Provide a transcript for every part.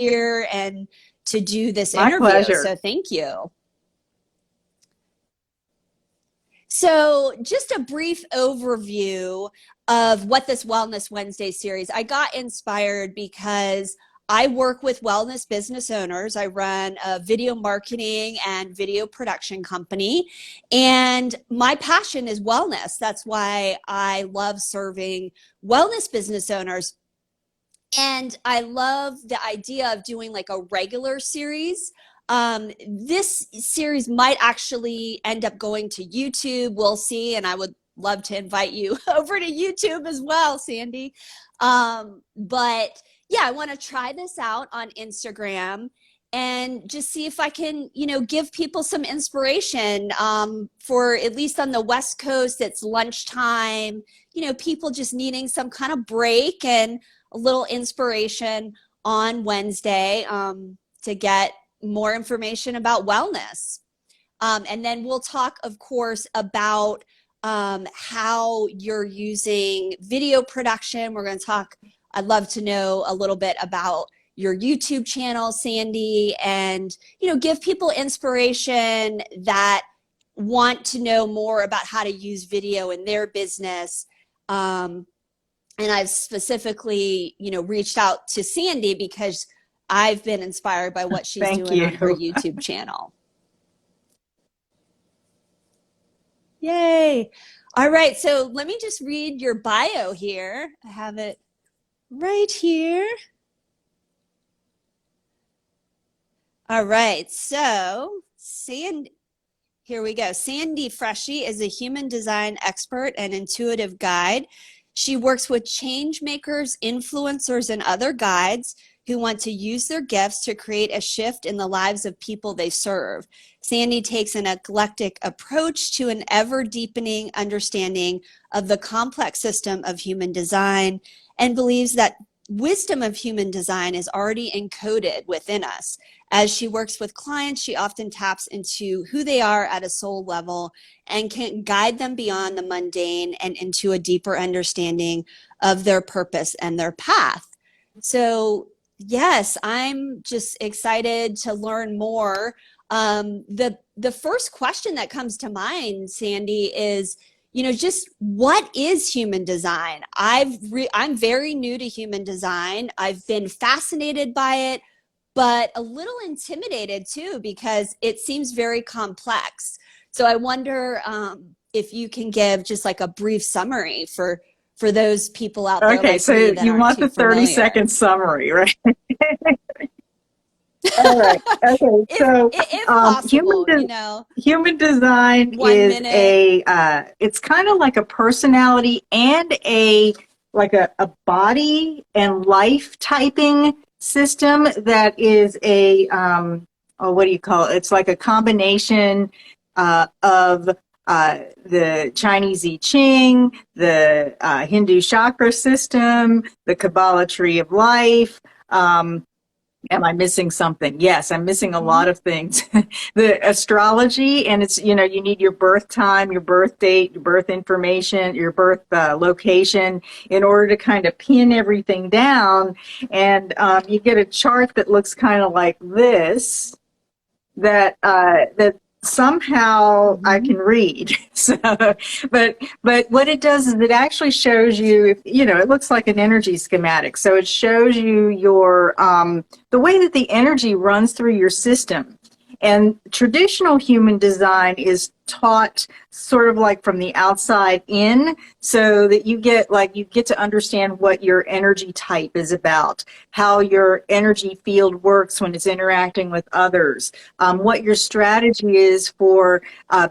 here and to do this My interview. pleasure. So thank you. So just a brief overview of what this Wellness Wednesday series, I got inspired because I work with wellness business owners. I run a video marketing and video production company, and my passion is wellness. That's why I love serving wellness business owners. And I love the idea of doing like a regular series. This series might actually end up going to YouTube. We'll see. And I would love to invite you over to YouTube as well, Sandy. But yeah, I want to try this out on Instagram and just see if I can, give people some inspiration. For at least on the West Coast, it's lunchtime, people just needing some kind of break and a little inspiration on Wednesday to get more information about wellness. And then we'll talk, of course, about how you're using video production. We're going to talk, I'd love to know a little bit about your YouTube channel, Sandy, and, give people inspiration that want to know more about how to use video in their business. And I've specifically, reached out to Sandy because I've been inspired by what she's doing on her YouTube channel. Yay. All right. So let me just read your bio here. I have it right here. All right. So here we go. Sandy Freschi is a human design expert and intuitive guide. She works with change makers, influencers, and other guides who want to use their gifts to create a shift in the lives of people they serve. Sandy takes an eclectic approach to an ever-deepening understanding of the complex system of human design and believes that wisdom of human design is already encoded within us. As she works with clients, she often taps into who they are at a soul level and can guide them beyond the mundane and into a deeper understanding of their purpose and their path. So yes, I'm just excited to learn more. The first question that comes to mind, Sandy, is, just what is human design? I'm very new to human design. I've been fascinated by it, but a little intimidated too, because it seems very complex. So I wonder if you can give just like a brief summary for those people out there. Okay, like so me that you aren't want too the 30-second summary, right? All right. Okay. So, if possible, human design 1 is minute. it's kind of like a personality and a body and life typing system that is what do you call it? It's like a combination of the Chinese I Ching, the Hindu chakra system, the Kabbalah tree of life. Am I missing something? Yes, I'm missing a lot of things. The astrology, and it's, you need your birth time, your birth date, your birth information, your birth location in order to kind of pin everything down. And you get a chart that looks kind of like this, that somehow I can read. So, but what it does is it actually shows you, it looks like an energy schematic. So it shows you your, the way that the energy runs through your system. And traditional human design is taught sort of like from the outside in, so that you get to understand what your energy type is about, how your energy field works when it's interacting with others, what your strategy is for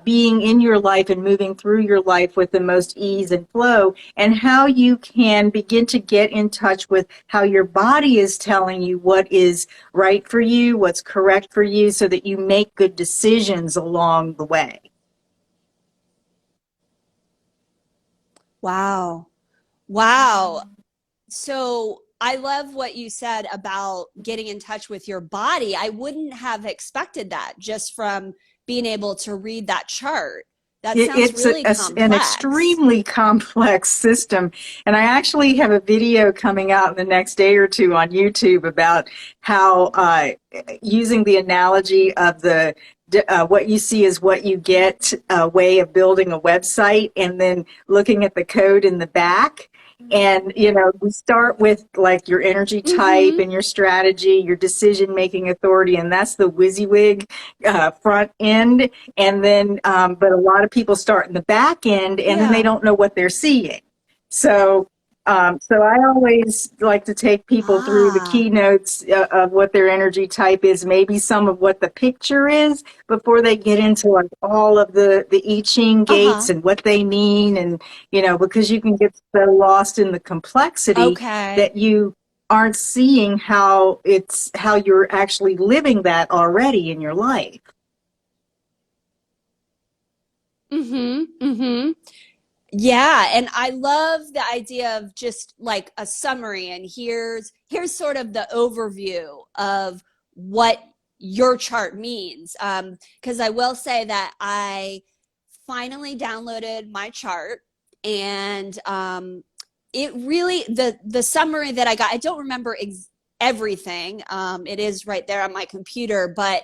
being in your life and moving through your life with the most ease and flow, and how you can begin to get in touch with how your body is telling you what is right for you, what's correct for you, so that you make good decisions along the way. Wow. Wow. So I love what you said about getting in touch with your body. I wouldn't have expected that just from being able to read that chart. That sounds It's really an complex. extremely complex system. And I actually have a video coming out in the next day or two on YouTube about how, using the analogy of the what you see is what you get way of building a website, and then looking at the code in the back. And, we start with like your energy type Mm-hmm. and your strategy, your decision making authority, and that's the WYSIWYG front end. And then, but a lot of people start in the back end, and then they Yeah. don't know what they're seeing. So, so I always like to take people through the Ah. keynotes of what their energy type is, maybe some of what the picture is, before they get into like all of the I Ching gates Uh-huh. and what they mean. And, because you can get so lost in the complexity Okay. that you aren't seeing how you're actually living that already in your life. Mm-hmm. Mm-hmm. Yeah, and I love the idea of just like a summary, and here's sort of the overview of what your chart means. Because I will say that I finally downloaded my chart, and it really the summary that I got. I don't remember everything. It is right there on my computer, but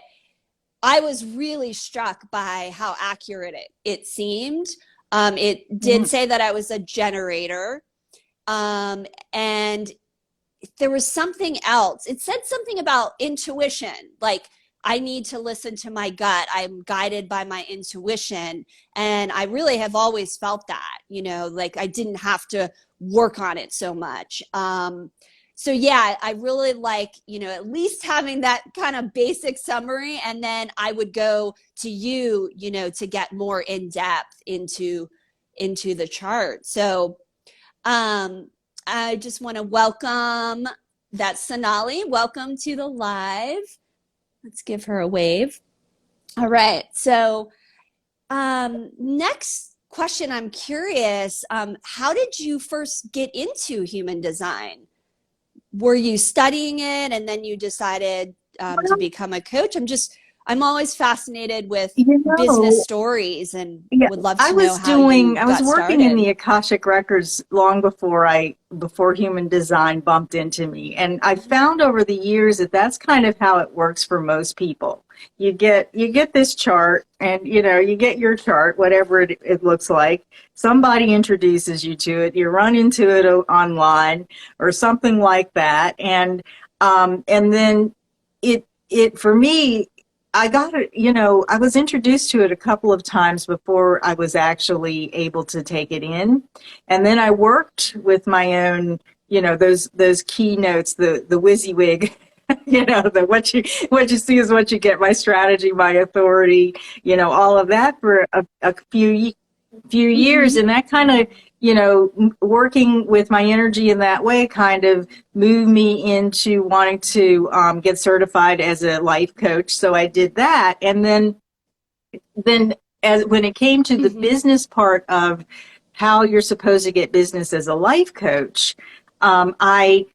I was really struck by how accurate it seemed. It did Mm-hmm. say that I was a generator. And there was something else. It said something about intuition, like I need to listen to my gut. I'm guided by my intuition. And I really have always felt that, like I didn't have to work on it so much. So yeah, I really like, at least having that kind of basic summary. And then I would go to you, to get more in depth into the chart. So I just want to welcome that Sonali. Welcome to the live. Let's give her a wave. All right. So, next question, I'm curious. How did you first get into human design? Were you studying it and then you decided to become a coach? I'm always fascinated with You business know, stories and Yeah, would love to know how you I was got working in started. the Akashic records long before human design bumped into me. And I found over the years that that's kind of how it works for most people. You get this chart, and, you get your chart, whatever it looks like. Somebody introduces you to it. You run into it online or something like that. And then for me, I got it, I was introduced to it a couple of times before I was actually able to take it in. And then I worked with my own, those keynotes, the WYSIWYG, the what you see is what you get, my strategy, my authority, all of that for a few years. Mm-hmm. And that kind of, working with my energy in that way kind of moved me into wanting to get certified as a life coach. So I did that. And then as when it came to the Mm-hmm. business part of how you're supposed to get business as a life coach, I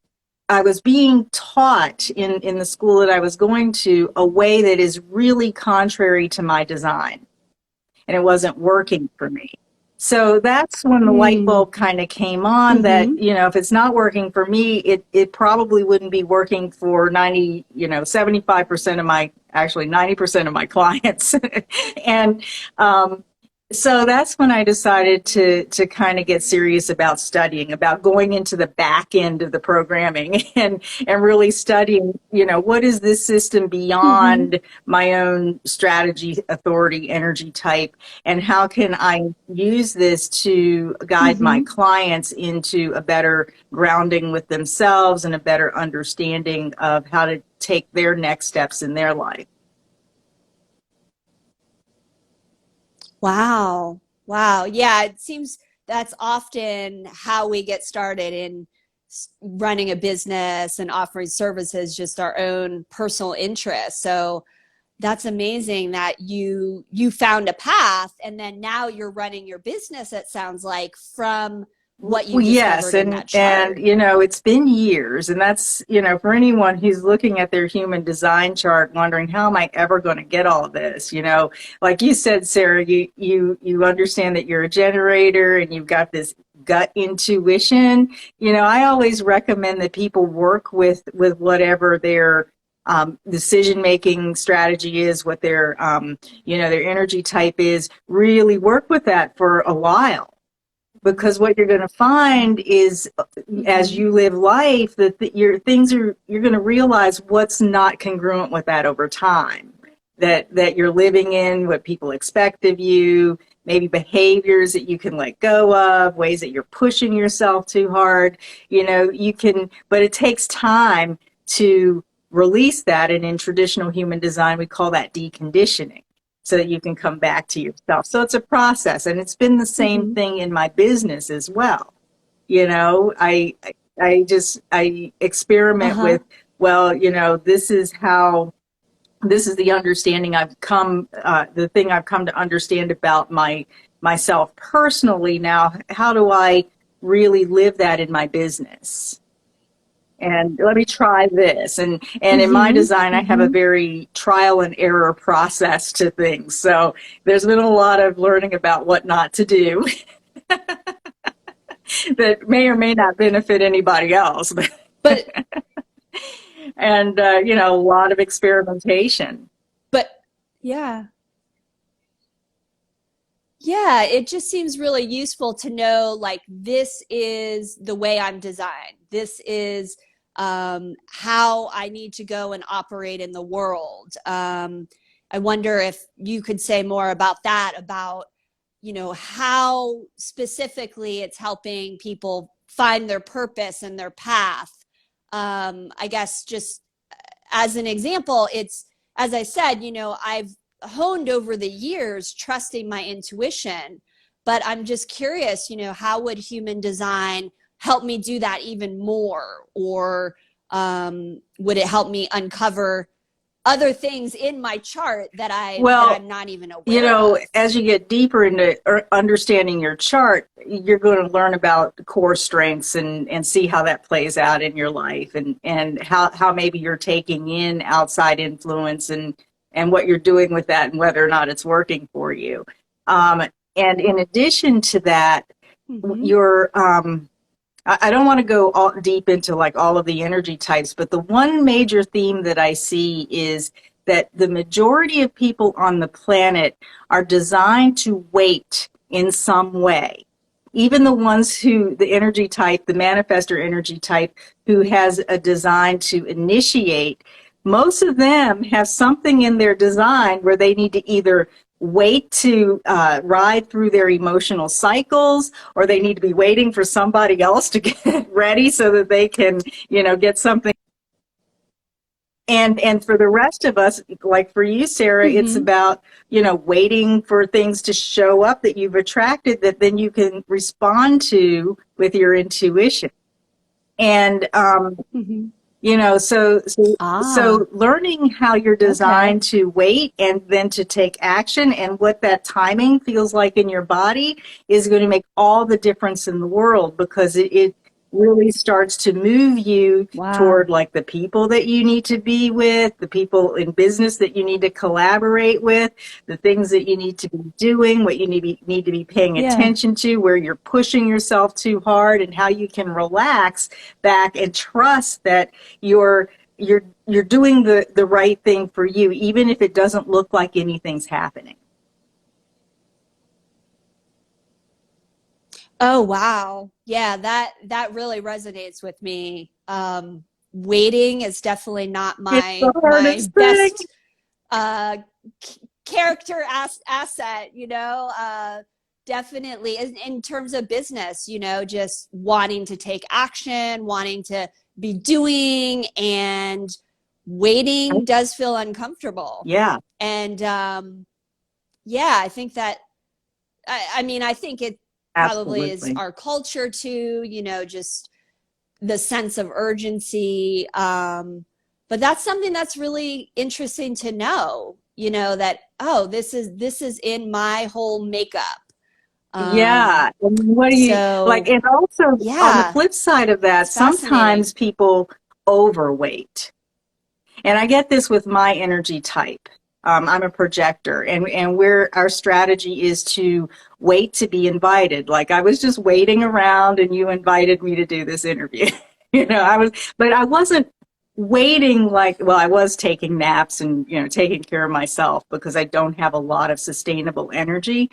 was being taught in the school that I was going to a way that is really contrary to my design, and it wasn't working for me. So that's when the light Mm. bulb kind of came on that, Mm-hmm. if it's not working for me, it probably wouldn't be working for 75% of actually 90% of my clients. And, so that's when I decided to kind of get serious about studying, about going into the back end of the programming and really studying, what is this system Mm-hmm. beyond my own strategy, authority, energy type, and how can I use this to guide my Mm-hmm. clients into a better grounding with themselves and a better understanding of how to take their next steps in their life. Wow. Wow. Yeah, it seems that's often how we get started in running a business and offering services, just our own personal interests. So that's amazing that you found a path and then now you're running your business, it sounds like, from what you Well, yes, discovered in that and chart. you know, it's been years, and that's, you know, for anyone who's looking at their human design chart wondering how am I ever going to get all of this, you know, like you said, Sarah, you understand that you're a generator and you've got this gut intuition. You know, I always recommend that people work with whatever their decision making strategy is, what their you know, their energy type is. Really work with that for a while, because what you're going to find is as Mm-hmm. you live life that your things are, you're going to realize what's not congruent with that over time, that you're living in, what people expect of you, maybe behaviors that you can let go of, ways that you're pushing yourself too hard. You know, you can, but it takes time to release that, and in traditional human design we call that deconditioning, so that you can come back to yourself. So it's a process, and it's been the same Mm-hmm. thing in my business as well. You know, I experiment Uh-huh. with, well, you know, this is how, this is the understanding I've come, the thing I've come to understand about myself personally. Now, how do I really live that in my business? And let me try this. And in my Mm-hmm. design, I have a Mm-hmm. very trial and error process to things. So there's been a lot of learning about what not to do that may or may not benefit anybody else. But And you know, a lot of experimentation. but yeah. Yeah, it just seems really useful to know like this is the way I'm designed. This is how I need to go and operate in the world. I wonder if you could say more about that, about, you know, how specifically it's helping people find their purpose and their path. I guess just as an example, it's, as I said, you know, I've honed over the years trusting my intuition, but I'm just curious, you know, how would human design help me do that even more? Or would it help me uncover other things in my chart that Well, I'm not even you aware know, of? as you get deeper into understanding your chart, you're going to learn about core strengths and see how that plays out in your life, and how maybe you're taking in outside influence, and what you're doing with that, and whether or not it's working for you. Um, and in addition to that, Mm-hmm. your I don't want to go all deep into like all of the energy types, but the one major theme that I see is that the majority of people on the planet are designed to wait in some way. Even the ones who, the energy type, the manifestor energy type, who has a design to initiate, most of them have something in their design where they need to either wait to ride through their emotional cycles, or they need to be waiting for somebody else to get ready so that they can, you know, get something. And for the rest of us, like for you, Sarah, it's Mm-hmm. about, you know, waiting for things to show up that you've attracted, that then you can respond to with your intuition. And Mm-hmm. you know, so Ah, learning how you're okay. designed to wait and then to take action, and what that timing feels like in your body is going to make all the difference in the world, because it really starts to move you Wow. toward like the people that you need to be with, the people in business that you need to collaborate with, the things that you need to be doing, what you need to be paying Yeah. attention to, where you're pushing yourself too hard, and how you can relax back and trust that you're doing the right thing for you, even if it doesn't look like anything's happening. Oh wow. Yeah, that really resonates with me. Waiting is definitely not It's the my hardest thing. best uh character asset, you know. Definitely in terms of business, you know, just wanting to take action, wanting to be doing, and waiting does feel uncomfortable. Yeah, And yeah, I think that I mean, I think it probably is absolutely. our culture too, you know, just the sense of urgency. But that's something that's really interesting to know, you know, that, oh, this is in my whole makeup. Yeah. And what do you like? So And also on the yeah, flip side of that, it's fascinating. sometimes people overweight. And I get this with my energy type. I'm a projector, and our strategy is to wait to be invited. Like I was just waiting around, and you invited me to do this interview. But I wasn't waiting like, well, I was taking naps and taking care of myself because I don't have a lot of sustainable energy.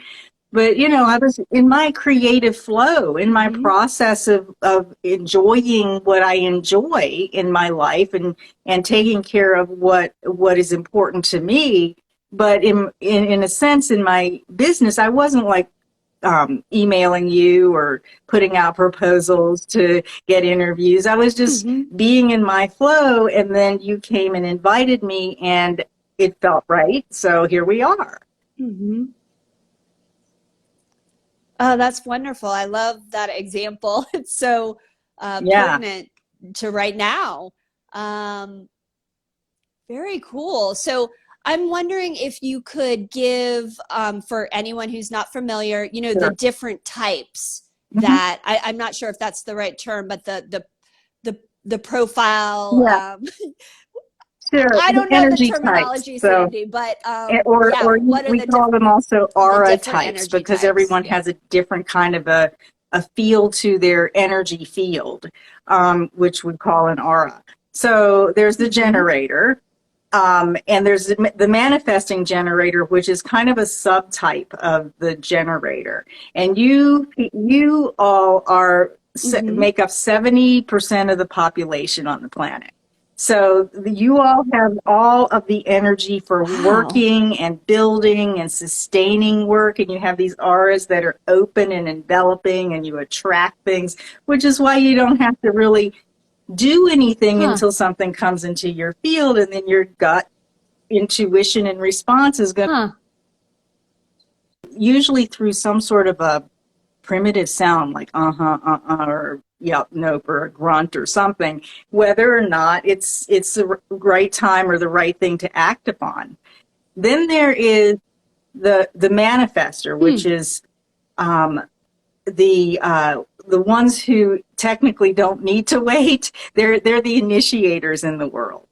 But I was in my creative flow, in my Hmm. process of enjoying what I enjoy in my life, and taking care of what is important to me. But in a sense, in my business, I wasn't like emailing you or putting out proposals to get interviews. I was just Hmm. being in my flow, and then you came and invited me, and it felt right. So here we are. Hmm. Oh, that's wonderful. I love that example. It's so Yeah. pertinent to right now. Um, Very cool. So I'm wondering if you could give, for anyone who's not familiar, the Sure. different types Mhm. that I'm not sure if that's the right term, but the profile. Yeah. Sure, I the don't know the energy types. terminology, So, Sandy, but or yeah, what are we call them also the aura different types energy because types? everyone Yeah. has a different kind of a feel to their energy field, which we call an aura. So there's the Hmm. generator, and there's the manifesting generator, which is kind of a subtype of the generator. And you all Hmm. make up 70% of the population on the planet. So you all have all of the energy for Wow. working and building and sustaining work, and you have these auras that are open and enveloping, and you attract things, which is why you don't have to really do anything Huh. until something comes into your field, and then your gut intuition and response is going Huh. to usually through some sort of a primitive sound like or yeah, nope, or a grunt or something, whether or not it's the right time or the right thing to act upon. Then there is the manifester, which Hmm. is um, the ones who technically don't need to wait. They're the initiators in the world,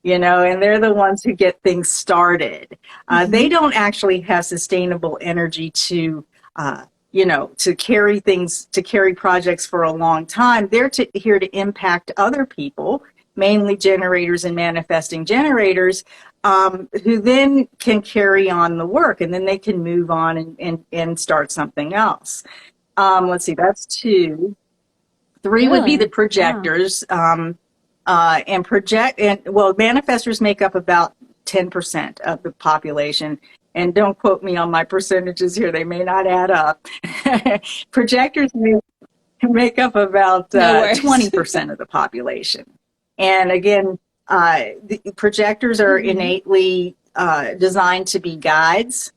and they're the ones who get things started. They Hmm. don't actually have sustainable energy uh, to carry things, to carry projects for a long time. They're here to impact other people, mainly generators and manifesting generators, who then can carry on the work, and then they can move on and start something else. Let's see, that's two. Three would be the Really? Wow. projectors. Well, manifestors make up about 10% of the population. And don't quote me on my percentages here, they may not add up. Projectors make up about No worries. 20% of the population. And again, the projectors are Hmm. innately designed to be guides,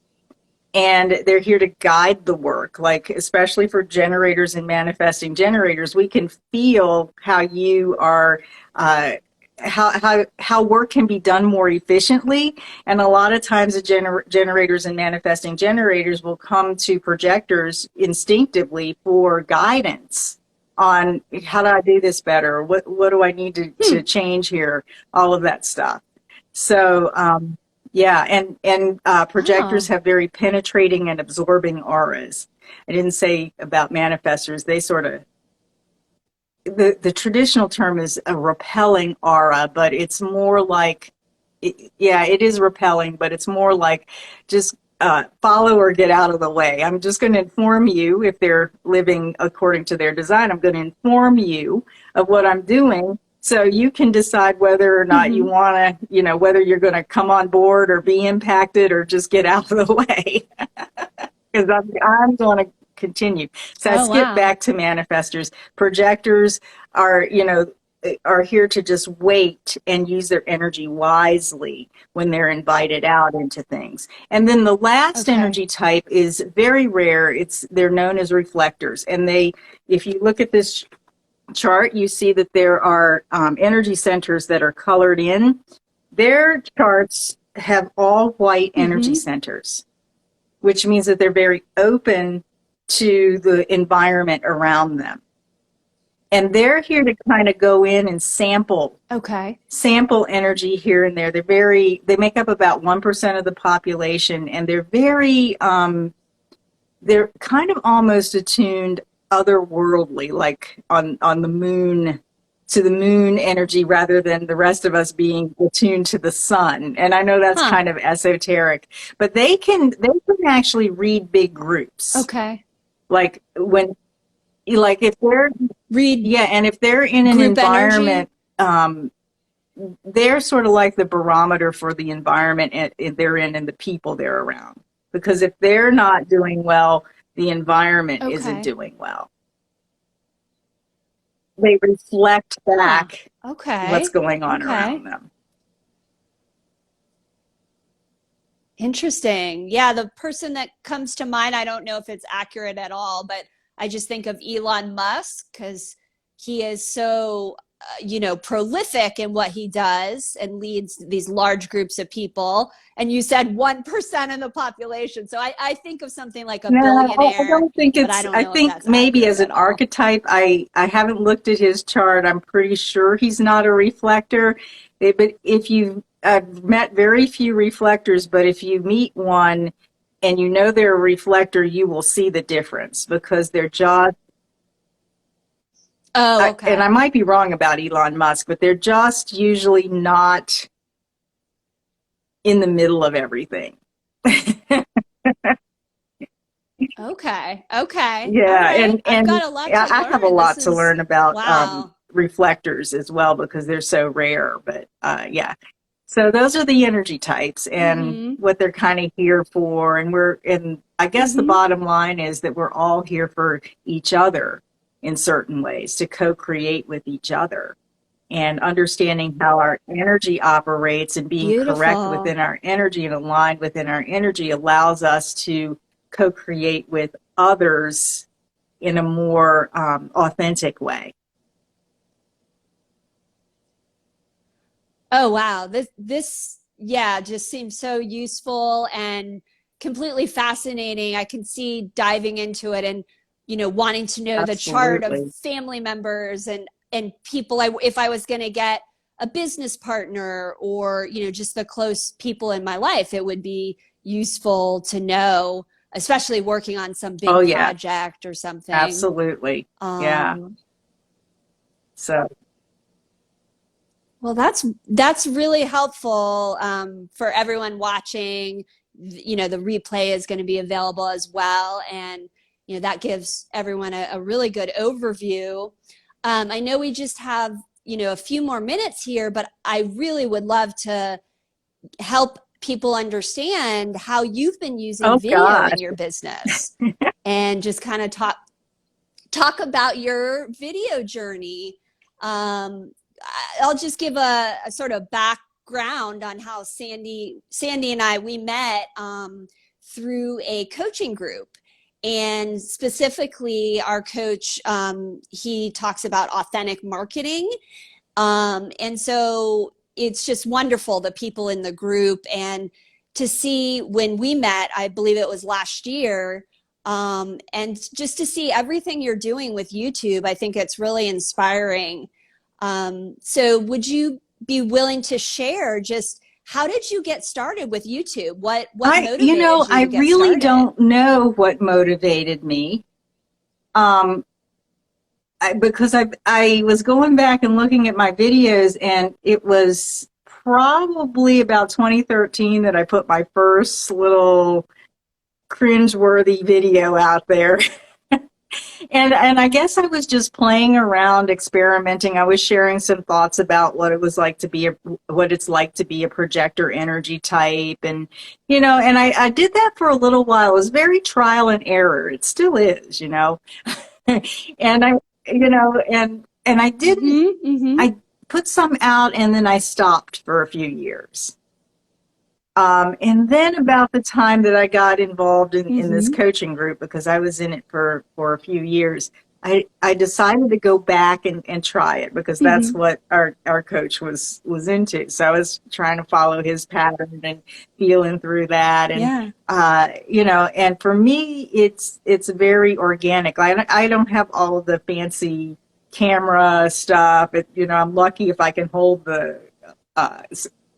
and they're here to guide the work, like especially for generators and manifesting generators. We can feel how you are how work can be done more efficiently, and a lot of times the generators and manifesting generators will come to projectors instinctively for guidance on how do I do this better, what do I need to Hmm. change here, all of that stuff. So yeah, and projectors Oh. have very penetrating and absorbing auras. I didn't say about manifestors; they sort of the traditional term is a repelling aura, but it's more like yeah, it is repelling, but it's more like just follow or get out of the way. I'm just going to inform you if they're living according to their design. I'm going to inform you of what I'm doing so you can decide whether or not you Hmm. want to, whether you're going to come on board or be impacted or just get out of the way. Because I'm going to continue. So I Oh, skip wow. back to manifestors. Projectors are, are here to just wait and use their energy wisely when they're invited out into things. And then the last Okay. energy type is very rare. They're known as reflectors. And if you look at this chart, you see that there are energy centers that are colored in. Their charts have all white energy Hmm. centers, which means that they're very open to the environment around them. And they're here to kind of go in and sample Okay. energy here and there. They make up about 1% of the population, and they're kind of almost attuned otherworldly, like on the moon, to the moon energy, rather than the rest of us being attuned to the sun. And I know that's Huh. kind of esoteric, but they can actually read big groups. Okay. Like when like if they're Read yeah, and if they're in an group energy. environment, they're sort of like the barometer for the environment they're in and the people they're around. Because if they're not doing well, the environment isn't Okay. doing well. They reflect Huh. back what's Okay. going on Okay. around them. Interesting. Yeah, the person that comes to mind, I don't know if it's accurate at all, but I just think of Elon Musk because he is so, prolific in what he does and leads these large groups of people. And you said 1% of the population. So I think of something like a No, I billionaire, don't think but I don't I know if think that's maybe accurate as an at all. archetype, I haven't looked at his chart. I'm pretty sure he's not a reflector. But if I've met very few reflectors, but if you meet one and you know they're a reflector, you will see the difference because they're just, Oh, and I okay. might be wrong about Elon Musk, but they're just usually not in the middle of everything. Okay. Okay. All Yeah, right. I've and got a lot to I have a learn. This lot to is learn about wow. reflectors as well because they're so rare. But yeah, so those are the energy types and Mm-hmm. what they're kind of here for. And I guess the Mm-hmm. bottom line is that we're all here for each other in certain ways to co-create with each other. And understanding how our energy operates and being correct Beautiful. within our energy and aligned within our energy allows us to co-create with others in a more authentic way. Oh wow. This yeah, just seems so useful and completely fascinating. I can see diving into it and wanting to know the chart of Absolutely. family members and people if I was going to get a business partner or just the close people in my life, it would be useful to know, especially working on some Oh, big yeah, project or something. absolutely. Yeah. Um, So, Well, that's really helpful for everyone watching. The replay is going to be available as well, and that gives everyone a really good overview. I know we just have a few more minutes here, but I really would love to help people understand how you've been using oh video in gosh. your business, and just kind of talk about your video journey. Um, I'll just give a sort of background on how Sandy and I we met through a coaching group, and specifically our coach he talks about authentic marketing, and so it's just wonderful the people in the group and to see when we met. I believe it was last year. And just to see everything you're doing with YouTube, I think it's really inspiring. So would you be willing to share just how did you get started with YouTube? What motivated you I to get really started? don't know what motivated me. Um, because I was going back and looking at my videos, and it was probably about 2013 that I put my first little cringeworthy video out there. And I guess I was just playing around, experimenting. I was sharing some thoughts about what it's like to be a projector energy type, and and I did that for a little while. It was very trial and error. It still is, and and I didn't. Mm-hmm. Mm-hmm. I put some out, and then I stopped for a few years. And then about the time that I got involved in this Mm-hmm. coaching group, because I was in it for a few years, I decided to go back and try it because that's Hmm. what our coach was into. So I was trying to follow his pattern and feeling through that. And, Yeah. and for me, it's very organic. I don't have all of the fancy camera stuff. I'm lucky if I can hold the, uh,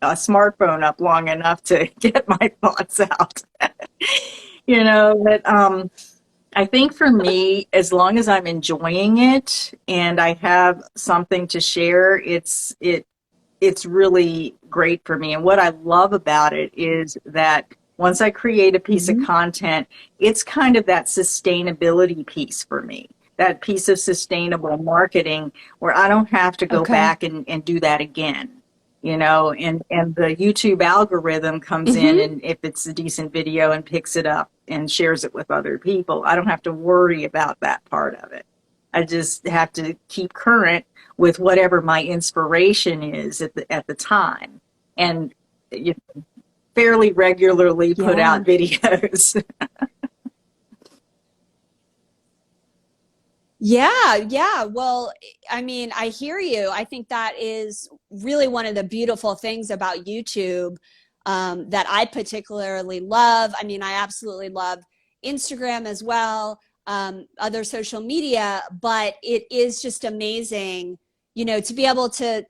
a smartphone up long enough to get my thoughts out. But I think for me, as long as I'm enjoying it and I have something to share, it's really great for me. And what I love about it is that once I create a piece of Hmm. content, it's kind of that sustainability piece for me. That piece of sustainable marketing where I don't have to go Okay. back and do that again. And the YouTube algorithm comes in, Hmm. and if it's a decent video and picks it up and shares it with other people, I don't have to worry about that part of it. I just have to keep current with whatever my inspiration is at the time, and you fairly regularly put Yeah. out videos. Yeah, yeah. Well, I mean, I hear you. I think that is really one of the beautiful things about YouTube, that I particularly love. I mean, I absolutely love Instagram as well, other social media, but it is just amazing, to be able to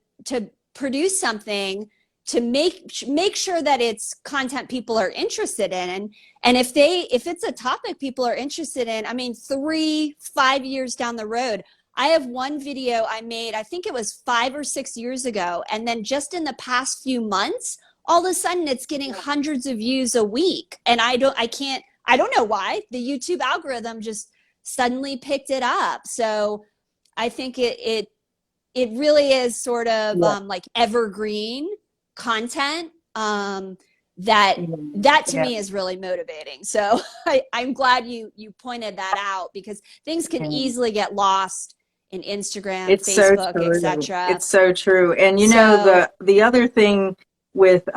produce something to make sure that it's content people are interested in. And if it's a topic people are interested in, I mean, 3, 5 years down the road, I have one video I made, I think it was 5 or 6 years ago. And then just in the past few months, all of a sudden it's getting hundreds of views a week. And I don't know why. The YouTube algorithm just suddenly picked it up. So I think it really is sort of, Yeah, like evergreen content, that that to yeah, me is really motivating. So I'm glad you pointed that out, because things can yeah. easily get lost in Instagram, It's so Facebook, true. etc. It's so true. And So the other thing with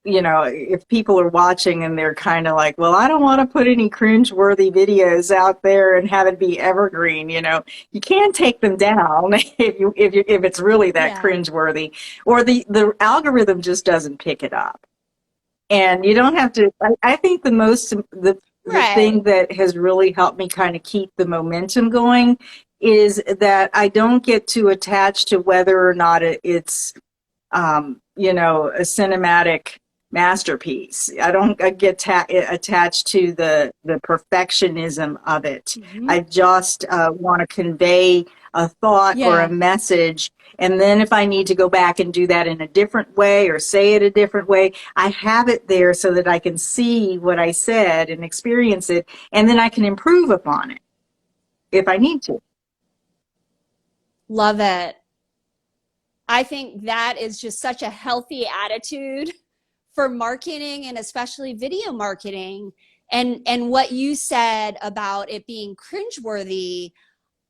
if people are watching and they're kind of like, well, I don't want to put any cringe-worthy videos out there and have it be evergreen, you can take them down if it's really that yeah, cringe-worthy, or the algorithm just doesn't pick it up. And you don't have to. I think the thing right. that has really helped me kind of keep the momentum going is that I don't get too attached to whether or not it's a cinematic masterpiece. I don't get attached to the perfectionism of it. Hmm. I just want to convey a thought or a Yeah. message. And then if I need to go back and do that in a different way or say it a different way, I have it there so that I can see what I said and experience it. And then I can improve upon it if I need to. Love it. I think that is just such a healthy attitude for marketing, and especially video marketing. And what you said about it being cringeworthy,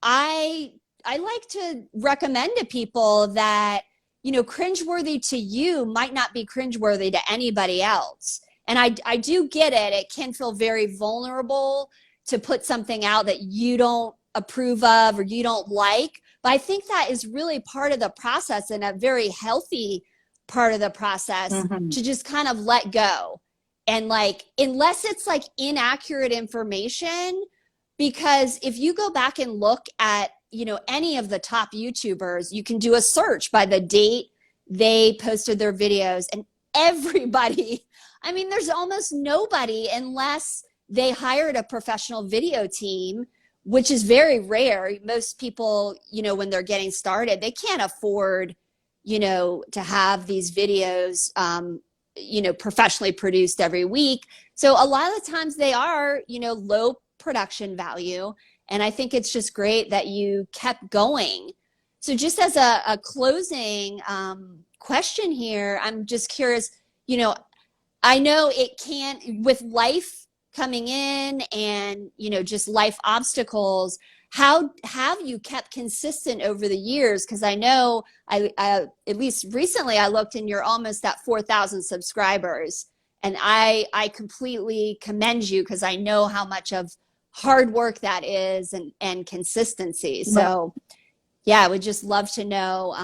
I I like to recommend to people that, cringeworthy to you might not be cringeworthy to anybody else. And I do get it. It can feel very vulnerable to put something out that you don't approve of or you don't like. But I think that is really part of the process, and a very healthy part of the process, Hmm. to just kind of let go. And like, unless it's like inaccurate information, because if you go back and look at, any of the top YouTubers, you can do a search by the date they posted their videos, and everybody, I mean, there's almost nobody, unless they hired a professional video team, which is very rare. Most people, when they're getting started, they can't afford, to have these videos, professionally produced every week. So a lot of the times they are, low production value. And I think it's just great that you kept going. So just as a closing, question here, I'm just curious, you know, I know it can't, with life coming in and, just life obstacles, how have you kept consistent over the years? Because I know at least recently I looked and you're almost at 4,000 subscribers. And I completely commend you, because I know how much of hard work that is, and consistency. Well, So yeah, I would just love to know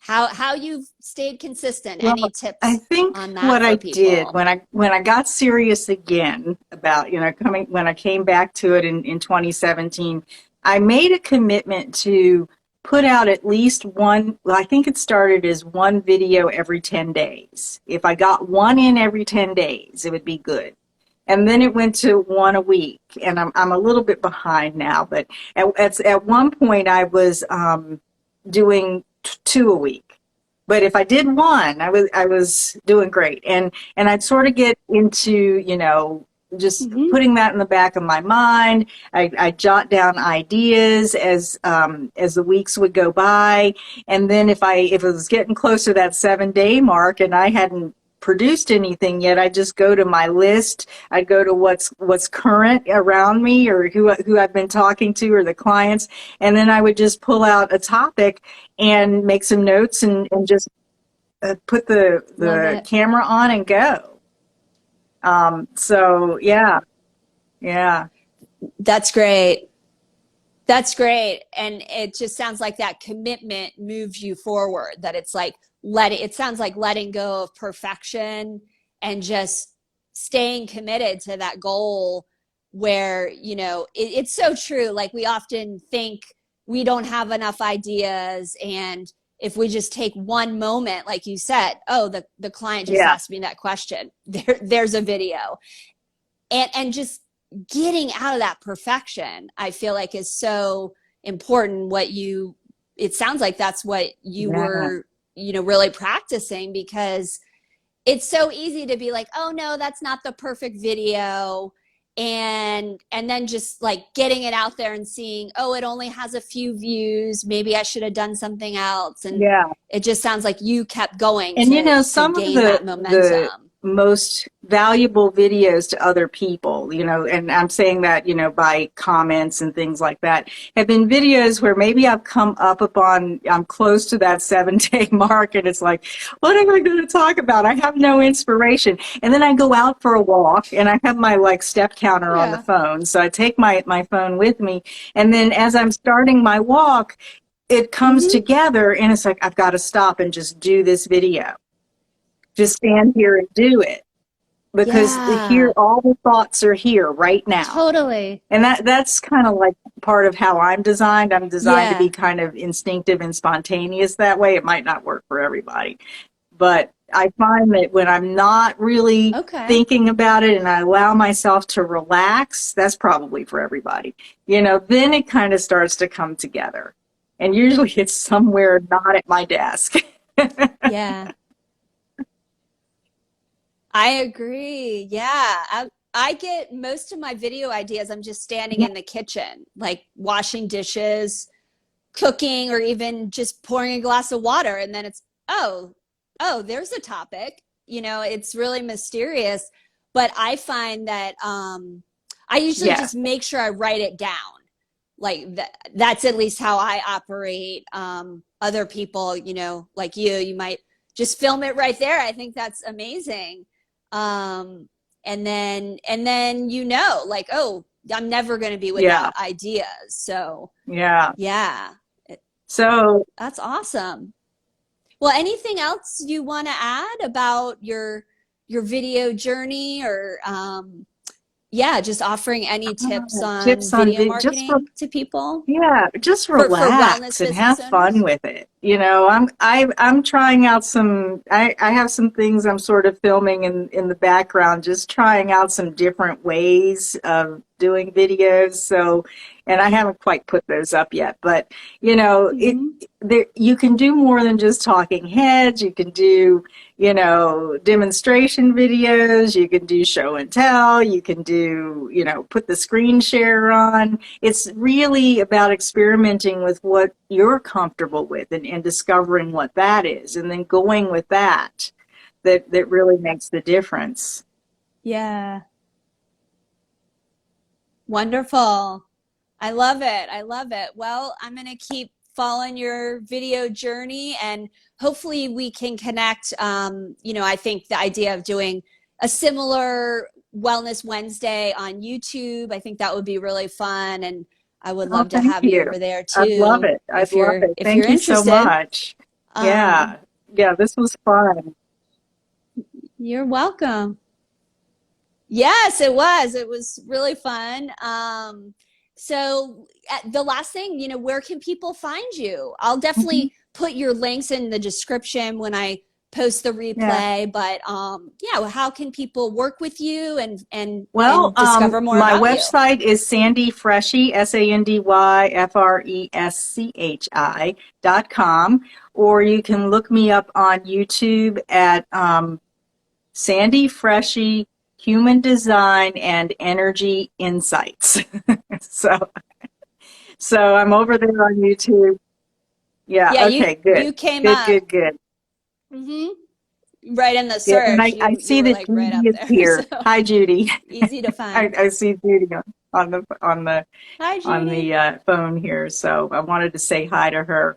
how you've stayed consistent. Any well, I tips think on that what I for did people? when I got serious again about, coming when I came back to it in 2017, I made a commitment to put out at least one, well, I think it started as one video every 10 days. If I got one in every 10 days, it would be good. And then it went to one a week, and I'm a little bit behind now, but at one point I was doing two a week. But if I did one, I was doing great, and I'd sort of get into, just Hmm. putting that in the back of my mind. I jot down ideas as the weeks would go by, and then if it was getting closer to that 7 day mark and I hadn't produced anything yet, I just go to my list. I'd go to what's current around me, or who I've been talking to, or the clients, and then I would just pull out a topic and make some notes, and just put Love the it. camera on and go. So yeah, yeah, That's great. That's great. And it just sounds like that commitment moves you forward, that it's like it sounds like letting go of perfection and just staying committed to that goal where, it's so true. Like we often think we don't have enough ideas. And if we just take one moment, like you said, oh, the client just yeah, asked me that question. There's a video. And just getting out of that perfection, I feel like is so important. It sounds like that's what you yeah, were, really practicing, because it's so easy to be like, oh no, that's not the perfect video. And then just like getting it out there and seeing, oh, it only has a few views, maybe I should have done something else. And yeah. it just sounds like you kept going And to some of gain that the momentum. most valuable videos to other people, and I'm saying that, by comments and things like that, have been videos where maybe I've come up upon, I'm close to that 7 day mark, and it's like, what am I going to talk about? I have no inspiration. And then I go out for a walk, and I have my like step counter on the Yeah. phone. So I take my phone with me. And then as I'm starting my walk, it comes Hmm. together, and it's like, I've got to stop and just do this video. Just stand here and do it, because here, Yeah. all the thoughts are here right now. Totally. And that's kind of like part of how I'm designed. I'm designed to be Yeah. kind of instinctive and spontaneous that way. It might not work for everybody, but I find that when I'm not really Okay. thinking about it and I allow myself to relax, that's probably for everybody. Then it kind of starts to come together. And usually it's somewhere not at my desk. Yeah. I agree. Yeah. I get most of my video ideas. I'm just standing in the kitchen, like washing dishes, cooking, or even just pouring a glass of water. And then it's, oh, there's a topic. It's really mysterious. But I find that I usually Yeah. just make sure I write it down. Like that's at least how I operate. Other people, like you might just film it right there. I think that's amazing. Um, and then like, oh, I'm never going to be Yeah. without ideas. So Yeah. yeah, So, that's awesome. Well, anything else you want to add about your video journey, or yeah, just offering any tips on tips on video just marketing to people yeah, just for wellness relax and business have fun owners? with it. I'm trying out some. I have some things I'm sort of filming in the background, just trying out some different ways of doing videos. So, and I haven't quite put those up yet, but it Hmm. there, you can do more than just talking heads. You can do demonstration videos. You can do show and tell. You can do put the screen share on. It's really about experimenting with what you're comfortable with, and discovering what that is, and then going with that really makes the difference. Yeah. Wonderful. I love it. I love it. Well, I'm going to keep following your video journey, and hopefully we can connect. I think the idea of doing a similar Wellness Wednesday on YouTube. I think that would be really fun, and I would Oh, love to thank have you you. over there I'd love too it. I'd love it. if you're Thank you so interested. much. Um, Yeah. Yeah, this was fun. you're welcome. Yes, it was. It was really fun. So the last thing, where can people find you? I'll Mhm. definitely put your links in the description when I post the Yeah. replay. But yeah, how can people work with you Well, and discover more my about you? website is Sandy Freschi, SandyFreshi.com, or you can look me up on YouTube at Sandy Freschi Human Design and Energy Insights. so, so I'm over there on YouTube. Yeah. Yeah, Okay. Good. you came Good. up Good. Good. hmm right in the Yeah. And search. I You see were that like right Judy up is there, so here. Hi, Judy. easy to find. I see Judy Hi, on Judy. the phone here, so I wanted to say hi to her.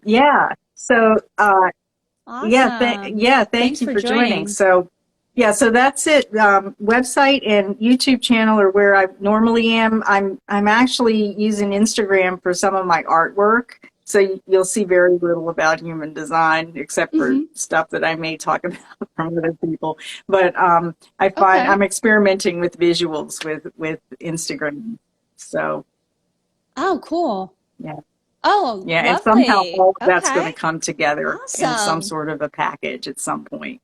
Yeah. So Awesome. yeah. Thank Thanks you for for joining. joining. So yeah. So that's it. Website and YouTube channel are where I normally am. I'm actually using Instagram for some of my artwork. So you'll see very little about human design except for Hmm. stuff that I may talk about from other people. But I find Okay. I'm experimenting with visuals with Instagram. So Oh, cool. yeah. Oh, Yeah, and somehow lovely. all of that's going Okay. to come together in some Awesome. sort of a package at some point.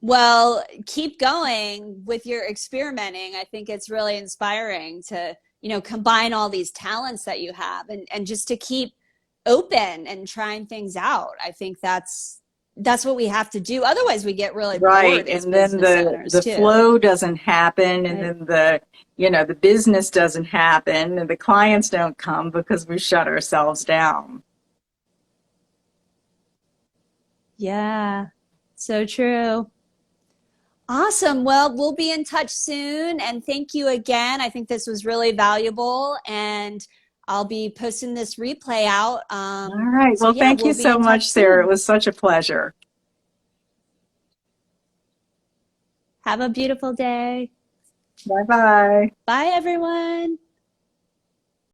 Well, keep going with your experimenting. I think it's really inspiring to, combine all these talents that you have and just to keep open and trying things out. I think that's what we have to do. Otherwise, we get really Right. bored as And then business owners the too. flow doesn't happen, and Right? then the business doesn't happen, and the clients don't come because we shut ourselves down. Yeah. So true. Awesome. Well, we'll be in touch soon. And thank you again. I think this was really valuable. And I'll be posting this replay out. All right. So, Well, yeah, thank we'll you be so in touch much, Sarah. It soon. was such a pleasure. Have a beautiful day. Bye bye. Bye, everyone.